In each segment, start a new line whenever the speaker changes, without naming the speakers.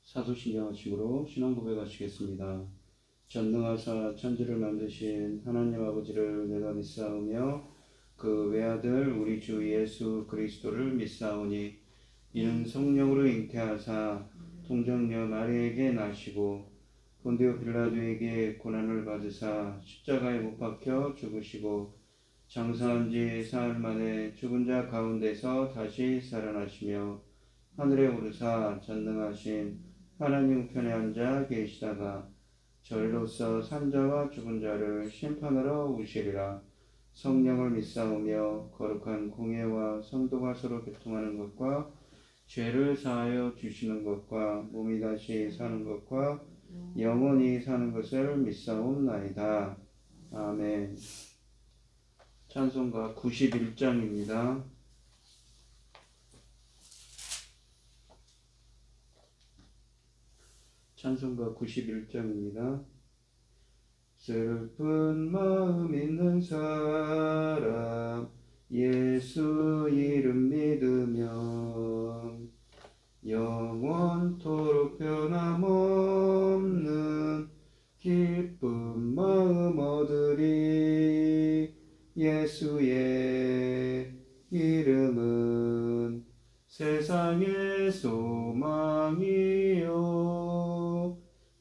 사도신경 하심으로 신앙 고백하시겠습니다. 전능하사 천지를 만드신 하나님 아버지를 내가 믿사오며 그 외아들 우리 주 예수 그리스도를 믿사오니 이는 성령으로 잉태하사 동정녀 마리에게 나시고 본디오 빌라도에게 고난을 받으사 십자가에 못 박혀 죽으시고 장사한 지 사흘 만에 죽은 자 가운데서 다시 살아나시며 하늘에 오르사 전능하신 하나님 우편에 앉아 계시다가 저리로서 산자와 죽은 자를 심판하러 오시리라. 성령을 믿사오며 거룩한 공예와 성도가 서로 교통하는 것과 죄를 사하여 주시는 것과 몸이 다시 사는 것과 영원히 사는 것을 믿사옵나이다. 아멘. 찬송가 91장입니다. 찬송가 91장입니다. 슬픈 마음 있는 사람 예수 이름 믿으면 영원토록 변함없는 기쁜 마음 얻으리. 예수의 이름은 세상의 소망이요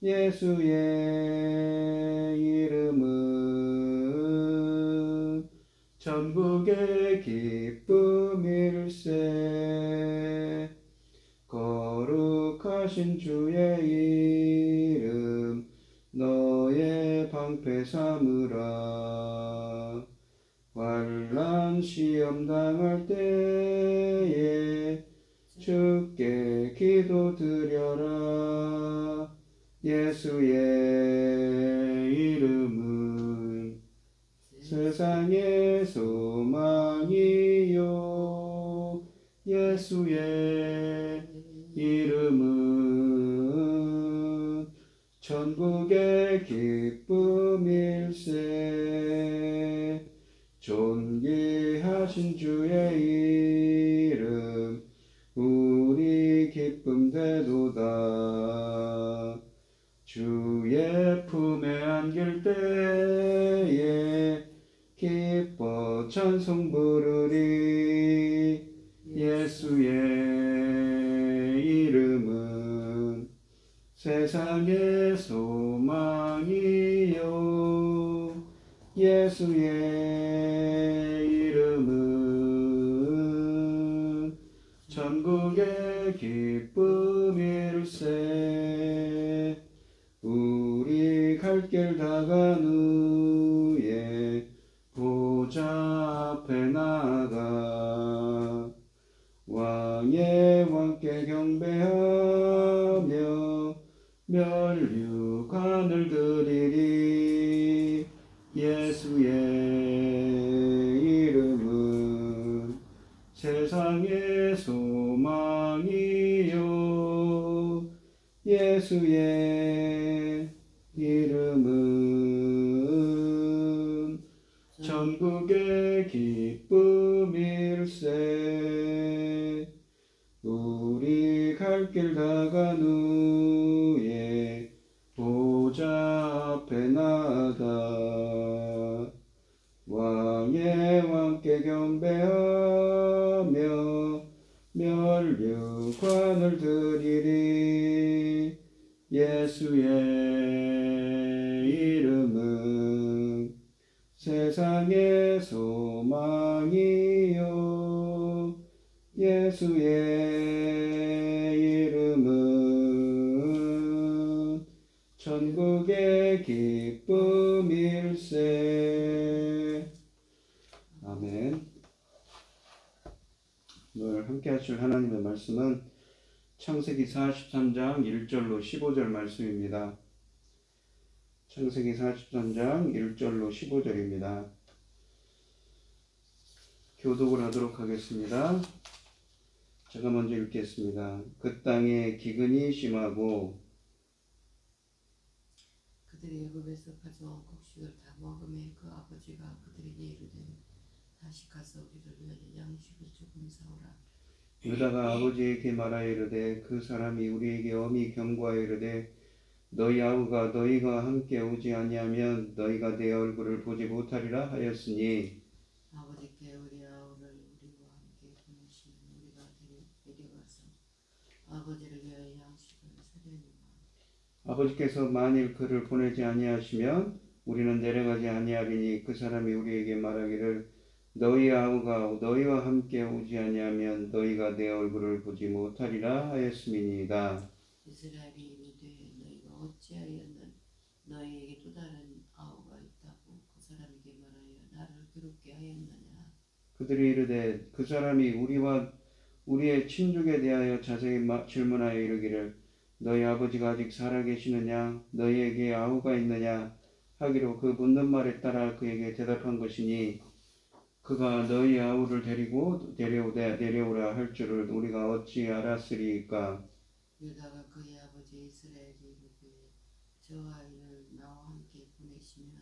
예수의 이름은 천국의 기쁨일세. 거룩하신 주의 이름 너의 방패 삼으라. 환난 시험 당할 때에 주께 기도드려라. 예수의 이름은 세상의 소망이요 예수의 이름은 천국의 기쁨일세. 존귀하신 주의 이름 우리 기쁨 되도다. 주의 품에 안길 때에 기뻐 찬송 부르리. 예수의 이름은 세상의 소망이요 예수의 이름은 천국의 기쁨일세. 우리 갈 길 다간 후에 보좌 앞에 나가 왕의 왕께 경배하며 면류관을 드리리. 예수의 이름은 세상의 소망이요 예수의 이름은 천국의 기쁨일세. 우리 갈 길 다간 후에 보좌 앞에 나가 왕의 왕께 경배하며 면류관을 드리리. 예수의 이름은 세상의 소망이요 예수의 이름은 천국의 기쁨일세. 아멘. 오늘 함께 하실 하나님의 말씀은 창세기 43장 1절로 15절 말씀입니다. 창세기 43장 1절로 15절입니다. 교독을 하도록 하겠습니다. 제가 먼저 읽겠습니다. 그 땅에 기근이 심하고
그들이 애굽에서 가져온 곡식을 다 먹음에 그 아버지가 그들에게 이르되 다시 가서 우리를 위하여 양식을 조금 사오라.
유다가 아버지에게 말하여 이르되 그 사람이 우리에게 엄히 경고하여 이르되 너희 아우가 너희가 함께 오지 아니하면 너희가 내 얼굴을 보지 못하리라 하였으니
아버지께 우리 아우를 우리와 함께 보내시면 우리가 데려가서 아버지를 위하여 양식을 사려니와
아버지께서 만일 그를 보내지 아니하시면 우리는 내려가지 아니하리니 그 사람이 우리에게 말하기를 너희 아우가 너희와 함께 오지 아니하면 너희가 내 얼굴을 보지 못하리라 하였음이니이다.
이스라엘이 이르되 너희가 어찌하여 너희에게 또 다른 아우가 있다고 그 사람에게 말하여 나를 괴롭게 하였느냐.
그들이 이르되 그 사람이 우리와 우리의 친족에 대하여 자세히 질문하여 이르기를 너희 아버지가 아직 살아계시느냐 너희에게 아우가 있느냐 하기로 그 묻는 말에 따라 그에게 대답한 것이니 그가 너희 아우를 데리고 내려오라 할 줄을 우리가 어찌 알았으리까.
유다가 그의 아버지 이스라엘이 이르되 저 아이를 나와 함께 보내시면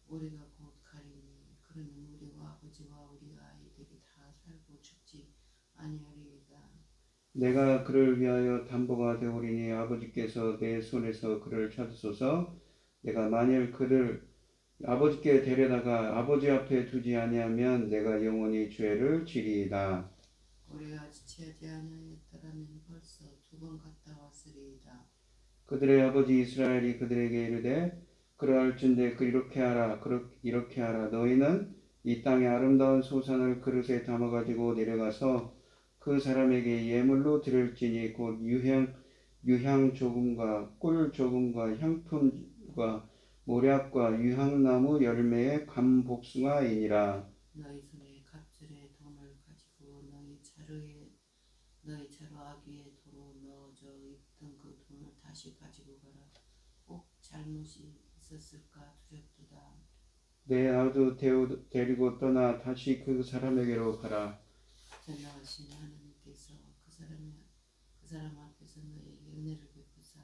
우리가 곧 가리니 그러면 우리와 아버지와 우리 아이들이 다 살고 죽지 아니하리이다.
내가 그를 위하여 담보가 되오리니 아버지께서 내 손에서 그를 찾으소서. 내가 만일 그를 아버지께 데려다가 아버지 앞에 두지 아니하면 내가 영원히 죄를 지리이다.
우리가 지체하지 아니하였더라면 벌써 2번 갔다 왔으리이다.
그들의 아버지 이스라엘이 그들에게 이르되 그러할진대 이렇게 하라 너희는 이 땅의 아름다운 소산을 그릇에 담아 가지고 내려가서 그 사람에게 예물로 드릴지니 곧 유향 조금과 꿀 조금과 향품과 모략과 유향나무 열매의 감복숭아이니라.
너희 손에 갑절의 돈을 가지고 너희 차로 아귀의 도로 넣어져 있던 그 돈을 다시 가지고 가라. 꼭 잘못이 있었을까 두렵도다.
내 아도 데리고 떠나 다시 그 사람에게로 가라.
전능하신 하나님께서 그 사람 앞에서 너희에게 은혜를 베푸사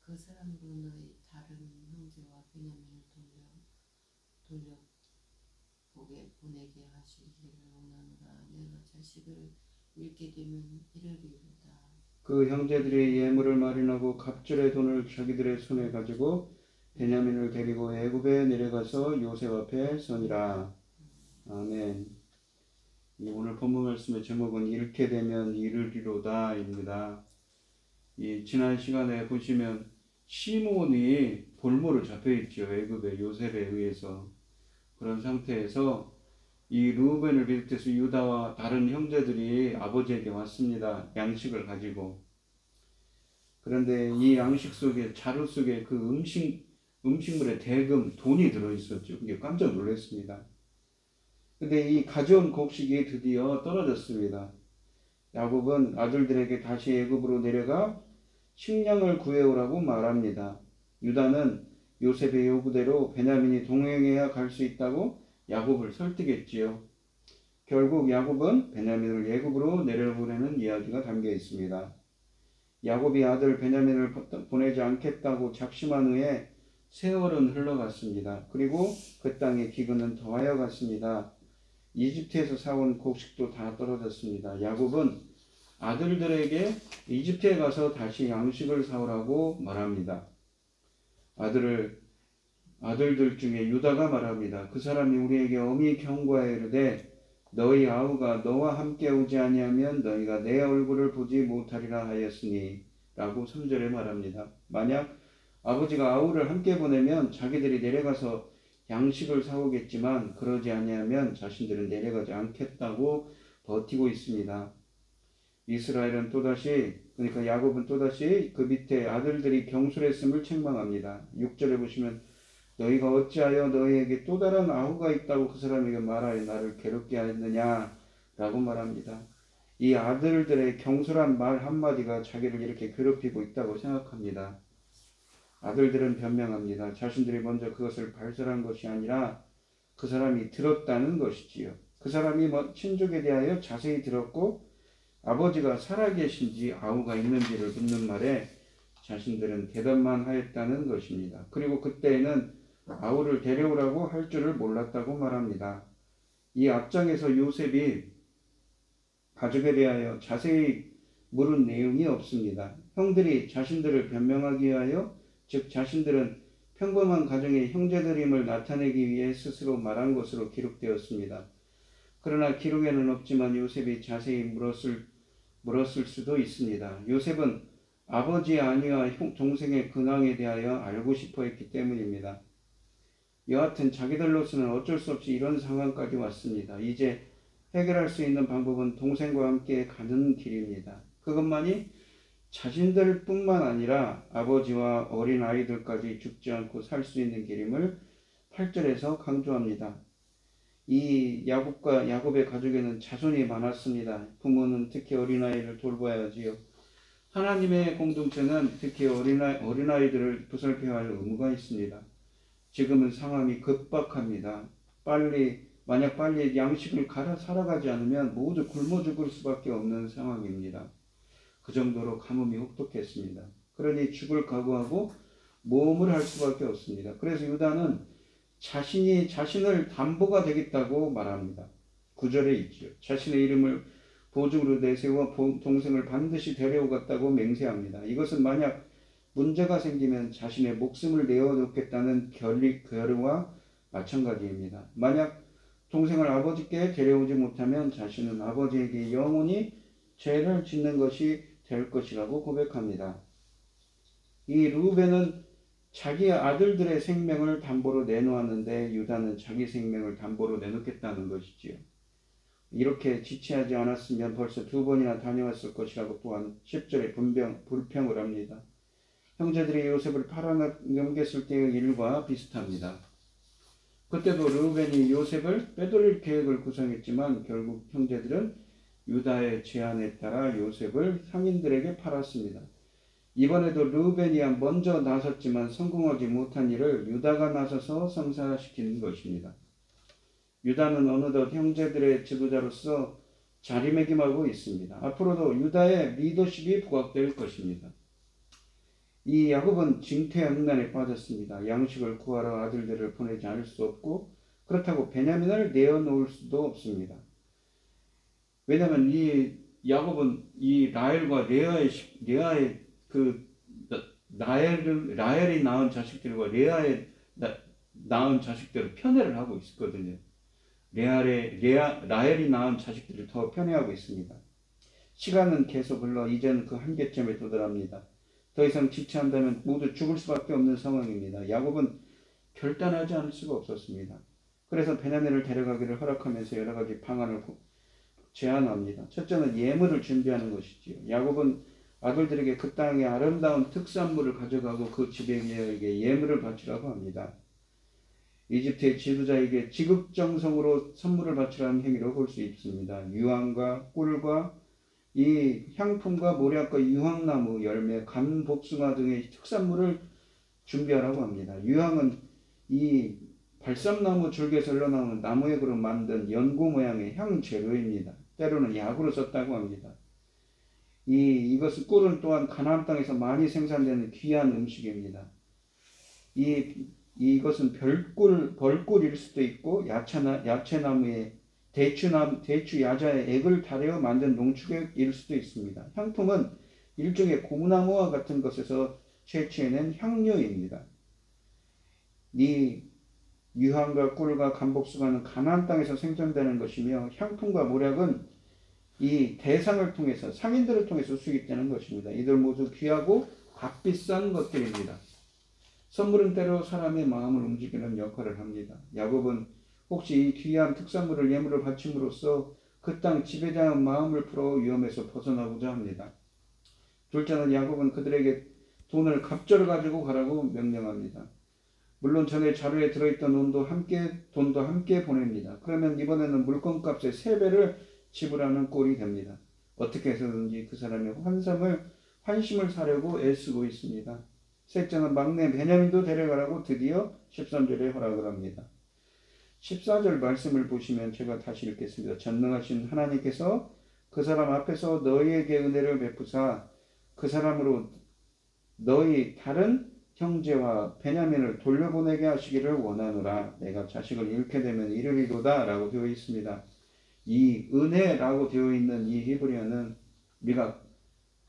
그 사람으로 너희 다른 형제와 베냐민을 돌려 보내게 하시기를 원하노라. 내가 자식을 잃게 되면 이러리로다.
그 형제들이 예물을 마련하고 갑절의 돈을 자기들의 손에 가지고 베냐민을 데리고 애굽에 내려가서 요셉 앞에 서니라. 아멘. 오늘 본문 말씀의 제목은 잃게 되면 이르리로다입니다. 이 지난 시간에 보시면 시몬이 볼모로 잡혀있죠. 애굽의 요셉에 의해서. 그런 상태에서 이 르우벤을 비롯해서 유다와 다른 형제들이 아버지에게 왔습니다. 양식을 가지고. 그런데 이 양식 속에 자루 속에 그 음식물에 대금 돈이 들어있었죠. 그게 깜짝 놀랐습니다. 근데 이 가져온 곡식이 드디어 떨어졌습니다. 야곱은 아들들에게 다시 애굽으로 내려가 식량을 구해오라고 말합니다. 유다는 요셉의 요구대로 베냐민이 동행해야 갈 수 있다고 야곱을 설득했지요. 결국 야곱은 베냐민을 애굽으로 내려보내는 이야기가 담겨 있습니다. 야곱이 아들 베냐민을 보내지 않겠다고 작심한 후에 세월은 흘러갔습니다. 그리고 그 땅의 기근은 더하여 갔습니다. 이집트에서 사온 곡식도 다 떨어졌습니다. 야곱은 아들들에게 이집트에 가서 다시 양식을 사오라고 말합니다. 아들들 중에 유다가 말합니다. 그 사람이 우리에게 엄히 경고하여 이르되 너희 아우가 너와 함께 오지 아니하면 너희가 내 얼굴을 보지 못하리라 하였으니 라고 3절에 말합니다. 만약 아버지가 아우를 함께 보내면 자기들이 내려가서 양식을 사오겠지만 그러지 아니하면 자신들은 내려가지 않겠다고 버티고 있습니다. 이스라엘은 또다시 그러니까 야곱은 또다시 그 밑에 아들들이 경솔했음을 책망합니다. 6절에 보시면 너희가 어찌하여 너희에게 또 다른 아우가 있다고 그 사람에게 말하여 나를 괴롭게 하였느냐 라고 말합니다. 이 아들들의 경솔한 말 한마디가 자기를 이렇게 괴롭히고 있다고 생각합니다. 아들들은 변명합니다. 자신들이 먼저 그것을 발설한 것이 아니라 그 사람이 들었다는 것이지요. 그 사람이 친족에 대하여 자세히 들었고 아버지가 살아계신지 아우가 있는지를 묻는 말에 자신들은 대답만 하였다는 것입니다. 그리고 그때에는 아우를 데려오라고 할 줄을 몰랐다고 말합니다. 이 앞장에서 요셉이 가족에 대하여 자세히 물은 내용이 없습니다. 형들이 자신들을 변명하기 위하여, 즉 자신들은 평범한 가정의 형제들임을 나타내기 위해 스스로 말한 것으로 기록되었습니다. 그러나 기록에는 없지만 요셉이 자세히 물었을 수도 있습니다. 요셉은 아버지의 안위와 동생의 근황에 대하여 알고 싶어 했기 때문입니다. 여하튼 자기들로서는 어쩔 수 없이 이런 상황까지 왔습니다. 이제 해결할 수 있는 방법은 동생과 함께 가는 길입니다. 그것만이 자신들뿐만 아니라 아버지와 어린 아이들까지 죽지 않고 살 수 있는 길임을 8절에서 강조합니다. 이 야곱과 야곱의 가족에는 자손이 많았습니다. 부모는 특히 어린아이를 돌봐야 하지요. 하나님의 공동체는 특히 어린아이들을 보살펴야 할 의무가 있습니다. 지금은 상황이 급박합니다. 만약 빨리 양식을 살아가지 않으면 모두 굶어 죽을 수밖에 없는 상황입니다. 그 정도로 가뭄이 혹독했습니다. 그러니 죽을 각오하고 모험을 할 수밖에 없습니다. 그래서 유다는 자신을 담보가 되겠다고 말합니다. 9절에 있죠. 자신의 이름을 보증으로 내세워 동생을 반드시 데려오겠다고 맹세합니다. 이것은 만약 문제가 생기면 자신의 목숨을 내어놓겠다는 결의와 마찬가지입니다. 만약 동생을 아버지께 데려오지 못하면 자신은 아버지에게 영원히 죄를 짓는 것이 될 것이라고 고백합니다. 이 르우벤은 자기 아들들의 생명을 담보로 내놓았는데 유다는 자기 생명을 담보로 내놓겠다는 것이지요. 이렇게 지체하지 않았으면 벌써 2번이나 다녀왔을 것이라고 또한 10절에 불평을 합니다. 형제들이 요셉을 팔아넘겼을 때의 일과 비슷합니다. 그때도 르우벤이 요셉을 빼돌릴 계획을 구성했지만 결국 형제들은 유다의 제안에 따라 요셉을 상인들에게 팔았습니다. 이번에도 르우벤이 먼저 나섰지만 성공하지 못한 일을 유다가 나서서 성사시키는 것입니다. 유다는 어느덧 형제들의 지도자로서 자리매김하고 있습니다. 앞으로도 유다의 리더십이 부각될 것입니다. 이 야곱은 징태양난에 빠졌습니다. 양식을 구하러 아들들을 보내지 않을 수 없고 그렇다고 베냐민을 내어놓을 수도 없습니다. 왜냐하면 이 야곱은 이 라헬과 라헬이 낳은 자식들과 레아의 낳은 자식들을 편애를 하고 있었거든요. 라헬이 낳은 자식들을 더 편애하고 있습니다. 시간은 계속 흘러 이제는 그 한계점에 도달합니다. 더 이상 지체한다면 모두 죽을 수밖에 없는 상황입니다. 야곱은 결단하지 않을 수가 없었습니다. 그래서 베냐민을 데려가기를 허락하면서 여러 가지 방안을 제안합니다. 첫째는 예물을 준비하는 것이지요. 야곱은 아들들에게 그 땅의 아름다운 특산물을 가져가고 그 지배인에게 예물을 바치라고 합니다. 이집트의 지도자에게 지극정성으로 선물을 바치라는 행위로 볼 수 있습니다. 유황과 꿀과 이 향품과 모략과 유황나무, 열매, 감복숭아 등의 특산물을 준비하라고 합니다. 유황은 이 발sam나무 줄기에서 흘러나오는 나무액으로 만든 연고 모양의 향재료입니다. 때로는 약으로 썼다고 합니다. 이것은 꿀은 또한 가나안 땅에서 많이 생산되는 귀한 음식입니다. 이것은 벌꿀일 수도 있고 야채나무의 대추 야자의 액을 달여 만든 농축액일 수도 있습니다. 향품은 일종의 고무나무와 같은 것에서 채취해낸 향료입니다. 이 유황과 꿀과 감복숭아는 가나안 땅에서 생산되는 것이며 향품과 모략은 이 대상을 통해서 상인들을 통해서 수입되는 것입니다. 이들 모두 귀하고 값비싼 것들입니다. 선물은 때로 사람의 마음을 움직이는 역할을 합니다. 야곱은 혹시 이 귀한 특산물을 예물로 바침으로써 그 땅 지배자의 마음을 풀어 위험에서 벗어나고자 합니다. 둘째는 야곱은 그들에게 돈을 갑절을 가지고 가라고 명령합니다. 물론 전에 자료에 들어있던 돈도 함께 보냅니다. 그러면 이번에는 물건값의 3배를 지불하는 꼴이 됩니다. 어떻게 해서든지 그 사람의 환심을 사려고 애쓰고 있습니다. 셋째는 막내 베냐민도 데려가라고 드디어 13절에 허락을 합니다. 14절 말씀을 보시면 제가 다시 읽겠습니다. 전능하신 하나님께서 그 사람 앞에서 너희에게 은혜를 베푸사 그 사람으로 너희 다른 형제와 베냐민을 돌려보내게 하시기를 원하노라. 내가 자식을 잃게 되면 이르리로다 라고 되어 있습니다. 이 은혜라고 되어 있는 이 히브리어는 우리가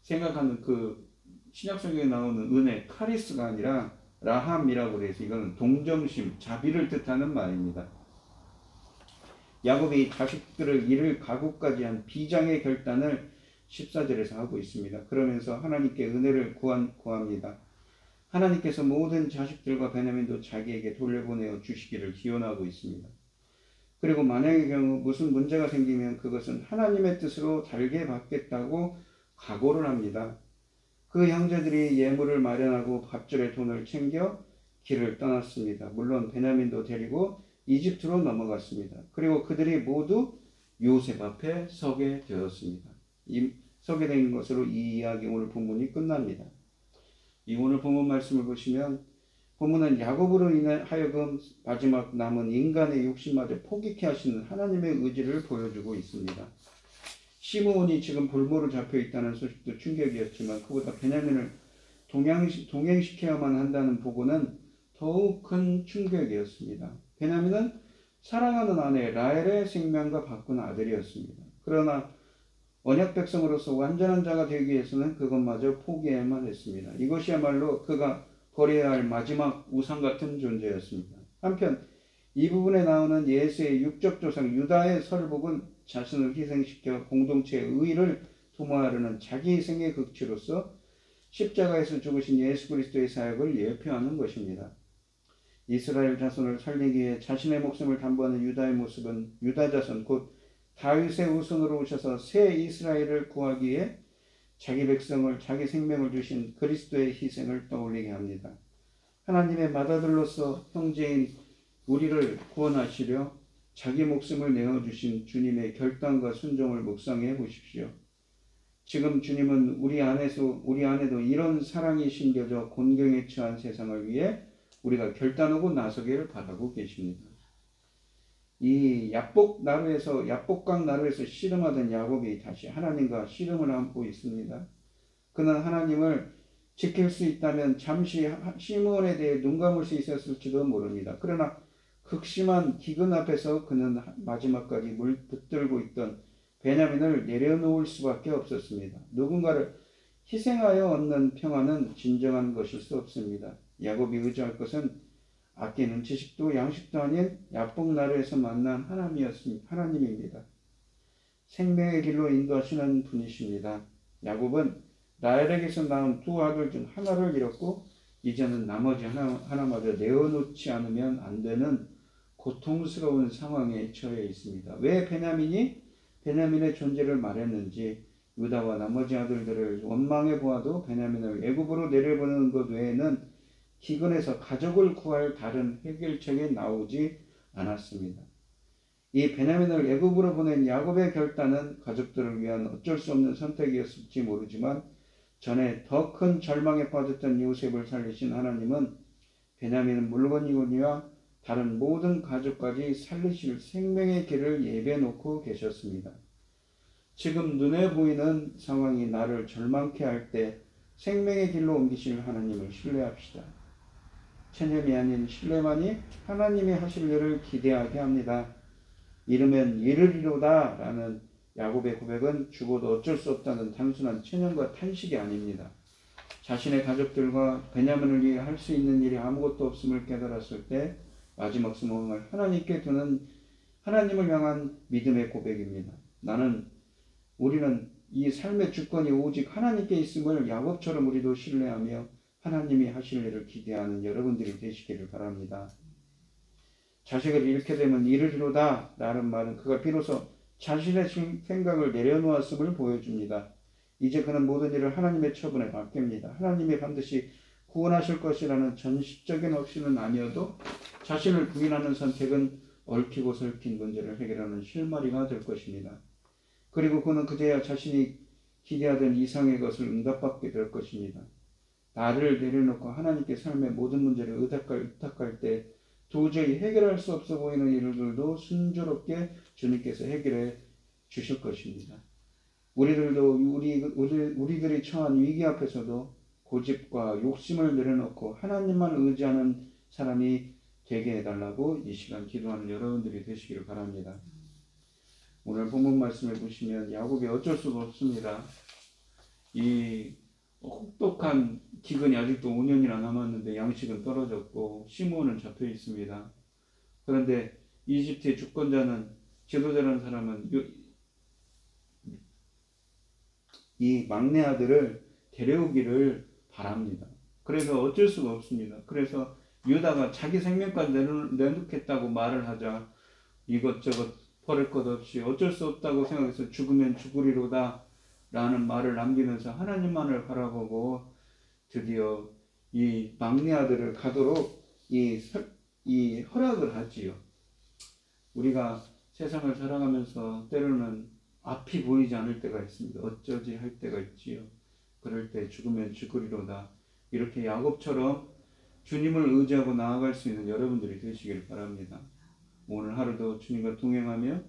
생각하는 그 신약성경에 나오는 은혜, 카리스가 아니라 라함이라고 해서 이거는 동정심, 자비를 뜻하는 말입니다. 야곱이 자식들을 잃을 각오까지 한 비장의 결단을 14절에서 하고 있습니다. 그러면서 하나님께 은혜를 구합니다. 하나님께서 모든 자식들과 베냐민도 자기에게 돌려보내어 주시기를 기원하고 있습니다. 그리고 만약의 경우 무슨 문제가 생기면 그것은 하나님의 뜻으로 달게 받겠다고 각오를 합니다. 그 형제들이 예물을 마련하고 밥줄에 돈을 챙겨 길을 떠났습니다. 물론 베냐민도 데리고 이집트로 넘어갔습니다. 그리고 그들이 모두 요셉 앞에 서게 되었습니다. 서게 된 것으로 이 이야기 오늘 본문이 끝납니다. 이 오늘 본문 말씀을 보시면 본문은 야곱으로 하여금 마지막 남은 인간의 욕심마저 포기케 하시는 하나님의 의지를 보여주고 있습니다. 시므온이 지금 볼모로 잡혀 있다는 소식도 충격이었지만 그보다 베냐민을 동행시켜야만 한다는 보고는 더욱 큰 충격이었습니다. 베냐민은 사랑하는 아내 라헬의 생명과 바꾼 아들이었습니다. 그러나 언약 백성으로서 완전한 자가 되기 위해서는 그것마저 포기해야만 했습니다. 이것이야말로 그가 버려야 할 마지막 우상 같은 존재였습니다. 한편 이 부분에 나오는 예수의 육적 조상 유다의 설복은 자신을 희생시켜 공동체의 의의를 도모하려는 자기 희생의 극치로서 십자가에서 죽으신 예수 그리스도의 사역을 예표하는 것입니다. 이스라엘 자손을 살리기 위해 자신의 목숨을 담보하는 유다의 모습은 유다 자손 곧 다윗의 후손으로 오셔서 새 이스라엘을 구하기 위해 자기 백성을 자기 생명을 주신 그리스도의 희생을 떠올리게 합니다. 하나님의 맏아들로서 형제인 우리를 구원하시려 자기 목숨을 내어주신 주님의 결단과 순종을 묵상해 보십시오. 지금 주님은 우리 안에도 이런 사랑이 심겨져 곤경에 처한 세상을 위해 우리가 결단하고 나서기를 바라고 계십니다. 이 야복강 나루에서 씨름하던 야곱이 다시 하나님과 씨름을 안고 있습니다. 그는 하나님을 지킬 수 있다면 잠시 시므온에 대해 눈 감을 수 있었을지도 모릅니다. 그러나 극심한 기근 앞에서 그는 마지막까지 붙들고 있던 베냐민을 내려놓을 수밖에 없었습니다. 누군가를 희생하여 얻는 평화는 진정한 것일 수 없습니다. 야곱이 의지할 것은 아끼는 지식도 양식도 아닌 야복나루에서 만난 하나님입니다. 생명의 길로 인도하시는 분이십니다. 야곱은 라헬에게서 낳은 두 아들 중 하나를 잃었고 이제는 나머지 하나마저 내어놓지 않으면 안 되는 고통스러운 상황에 처해 있습니다. 왜 베냐민의 존재를 말했는지 유다와 나머지 아들들을 원망해 보아도 베냐민을 애굽으로 내려보내는 것 외에는 기근에서 가족을 구할 다른 해결책이 나오지 않았습니다. 이 베냐민을 애굽으로 보낸 야곱의 결단은 가족들을 위한 어쩔 수 없는 선택이었을지 모르지만 전에 더 큰 절망에 빠졌던 요셉을 살리신 하나님은 베냐민은 물건이거니와 다른 모든 가족까지 살리실 생명의 길을 예배놓고 계셨습니다. 지금 눈에 보이는 상황이 나를 절망케 할 때 생명의 길로 옮기실 하나님을 신뢰합시다. 체념이 아닌 신뢰만이 하나님이 하실 일을 기대하게 합니다. 이르면 이르리로다 라는 야곱의 고백은 죽어도 어쩔 수 없다는 단순한 체념과 탄식이 아닙니다. 자신의 가족들과 베냐민을 위해 할 수 있는 일이 아무것도 없음을 깨달았을 때 마지막 소망을 하나님께 두는 하나님을 향한 믿음의 고백입니다. 우리는 이 삶의 주권이 오직 하나님께 있음을 야곱처럼 우리도 신뢰하며 하나님이 하실 일을 기대하는 여러분들이 되시기를 바랍니다. 자식을 잃게 되면 이르리로다 라는 말은 그가 비로소 자신의 생각을 내려놓았음을 보여줍니다. 이제 그는 모든 일을 하나님의 처분에 맡깁니다. 하나님이 반드시 구원하실 것이라는 전식적인 확신은 아니어도 자신을 부인하는 선택은 얽히고 설킨 문제를 해결하는 실마리가 될 것입니다. 그리고 그는 그제야 자신이 기대하던 이상의 것을 응답받게 될 것입니다. 나를 내려놓고 하나님께 삶의 모든 문제를 의탁할 때 도저히 해결할 수 없어 보이는 일들도 순조롭게 주님께서 해결해 주실 것입니다. 우리들이 처한 위기 앞에서도 고집과 욕심을 내려놓고 하나님만 의지하는 사람이 되게 해달라고 이 시간 기도하는 여러분들이 되시기를 바랍니다. 오늘 본문 말씀을 보시면 야곱이 어쩔 수가 없습니다. 이 혹독한 기근이 아직도 5년이나 남았는데 양식은 떨어졌고 시므온은 잡혀 있습니다. 그런데 이집트의 주권자는 지도자라는 사람은 이 막내 아들을 데려오기를 바랍니다. 그래서 어쩔 수가 없습니다. 그래서 유다가 자기 생명까지 내놓겠다고 말을 하자 이것저것 버릴 것 없이 어쩔 수 없다고 생각해서 죽으면 죽으리로다 라는 말을 남기면서 하나님만을 바라보고 드디어 이 막내 아들을 가도록 이 허락을 하지요. 우리가 세상을 살아가면서 때로는 앞이 보이지 않을 때가 있습니다. 어쩌지 할 때가 있지요. 그럴 때 죽으면 죽으리로다. 이렇게 야곱처럼 주님을 의지하고 나아갈 수 있는 여러분들이 되시길 바랍니다. 오늘 하루도 주님과 동행하며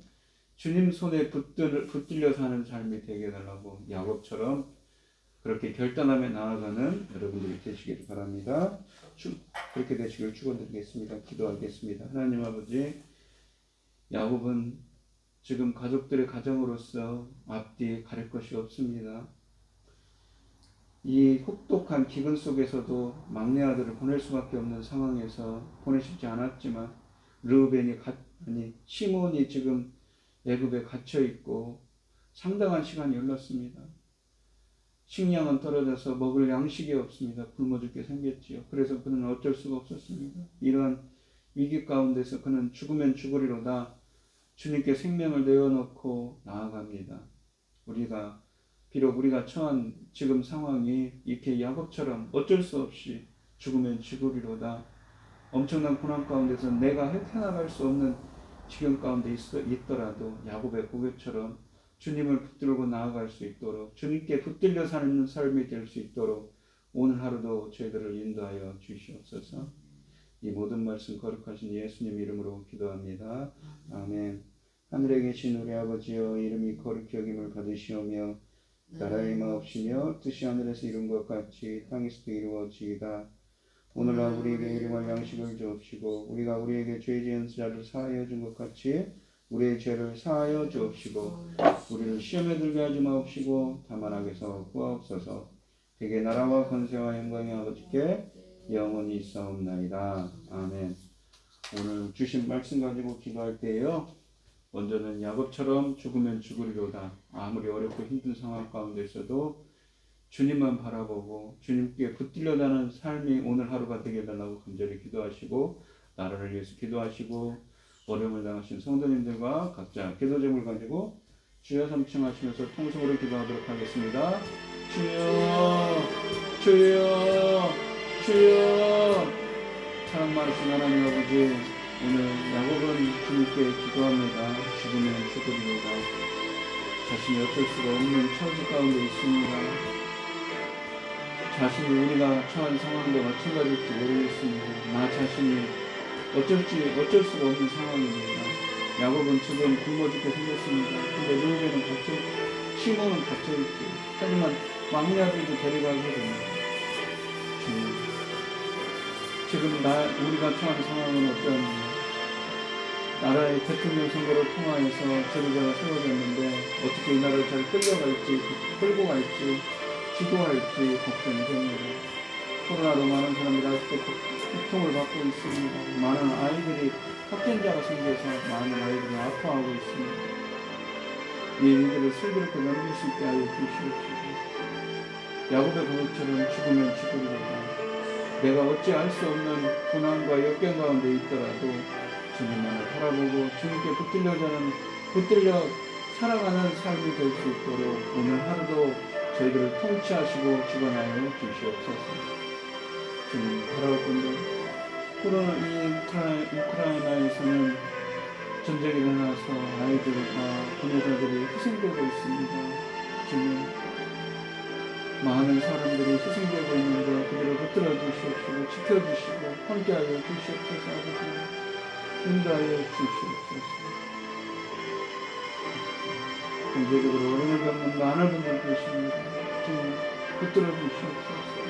주님 손에 붙들려 사는 삶이 되게 해달라고 야곱처럼 그렇게 결단하며 나아가는 여러분들이 되시길 바랍니다. 그렇게 되시길 축원드리겠습니다. 기도하겠습니다. 하나님 아버지, 야곱은 지금 가족들의 가정으로서 앞뒤에 가릴 것이 없습니다. 이 혹독한 기근 속에서도 막내 아들을 보낼 수밖에 없는 상황에서 보내시지 않았지만 시므온이 지금 애굽에 갇혀 있고 상당한 시간이 흘렀습니다. 식량은 떨어져서 먹을 양식이 없습니다. 굶어 죽게 생겼지요. 그래서 그는 어쩔 수가 없었습니다. 이러한 위기 가운데서 그는 죽으면 죽으리로다 주님께 생명을 내어놓고 나아갑니다. 비록 우리가 처한 지금 상황이 이렇게 야곱처럼 어쩔 수 없이 죽으면 죽으리로다 엄청난 고난 가운데서 내가 헤쳐나갈 수 없는 지경 가운데 있더라도 야곱의 고백처럼 주님을 붙들고 나아갈 수 있도록 주님께 붙들려 사는 삶이 될 수 있도록 오늘 하루도 저희들을 인도하여 주시옵소서. 이 모든 말씀 거룩하신 예수님 이름으로 기도합니다. 아멘. 하늘에 계신 우리 아버지여, 이름이 거룩히 여김을 받으시오며 나라의 마옵시며 뜻이 하늘에서 이룬 것 같이 땅에서도 이루어지이다. 오늘날 우리에게 일용할 양식을 주옵시고 우리가 우리에게 죄 지은 자를 사하여 준 것 같이 우리의 죄를 사하여 주옵시고 우리를 시험에 들게 하지 마옵시고 다만 악에서 구하옵소서. 대개 나라와 권세와 영광이 아버지께 영원히 있사옵나이다. 아멘. 오늘 주신 말씀 가지고 기도할 때요, 먼저는 야곱처럼 죽으면 죽으리로다. 아무리 어렵고 힘든 상황 가운데서도 주님만 바라보고 주님께 붙들려가는 삶이 오늘 하루가 되게 해달라고 간절히 기도하시고 나라를 위해서 기도하시고 어려움을 당하신 성도님들과 각자 기도 제목을 가지고 주여 삼층하시면서 통성으로 기도하도록 하겠습니다. 주여 주여 주여. 사랑 많으신 하나님 아버지, 오늘 야곱은 주님께 기도합니다. 죽으면 죽으리로다. 자신이 어쩔 수가 없는 처지 가운데 있습니다. 자신이 우리가 처한 상황도 마찬가지일지 모르겠습니다. 나 자신이 어쩔 수가 없는 상황입니다. 야곱은 지금 굶어 죽게 생겼습니다. 근데 르우벤은 시몬은 갇혀있지. 하지만 막내 아들도 데려가거든요. 지금 우리가 처한 상황은 어떠합니까? 나라의 대통령 선거를 통하여서 지도자가 세워졌는데 어떻게 이 나라를 잘 끌고 갈지 지도할지 걱정이 됩니다. 코로나로 많은 사람들이 아직도 고통을 받고 있습니다. 많은 아이들이 확진자가 생겨서 많은 아이들이 아파하고 있습니다. 이 일들을 슬기롭게 넘길 수 있게 하여 주시옵소서. 야곱의 고백처럼 죽으면 죽으리로다. 내가 어찌할 수 없는 고난과 역경 가운데 있더라도 주님만을 바라보고 주님께 붙들려 살아가는 삶이 될 수 있도록 오늘 하루도 저희들을 통치하시고 주관하여 주시옵소서. 주님 바라보건대 우크라이나에서는 전쟁이 일어나서 아이들과 부모자들이 희생되고 있습니다. 주님, 많은 사람들이 희생되고 있는데 그들을 붙들어 주시옵시고 지켜주시고 함께하여 주시옵소서. 아버지 인도하여 주시옵소서. 경제적으로 어려움을 겪는 많은 분들 계십니다. 주님 붙들어 주시옵소서.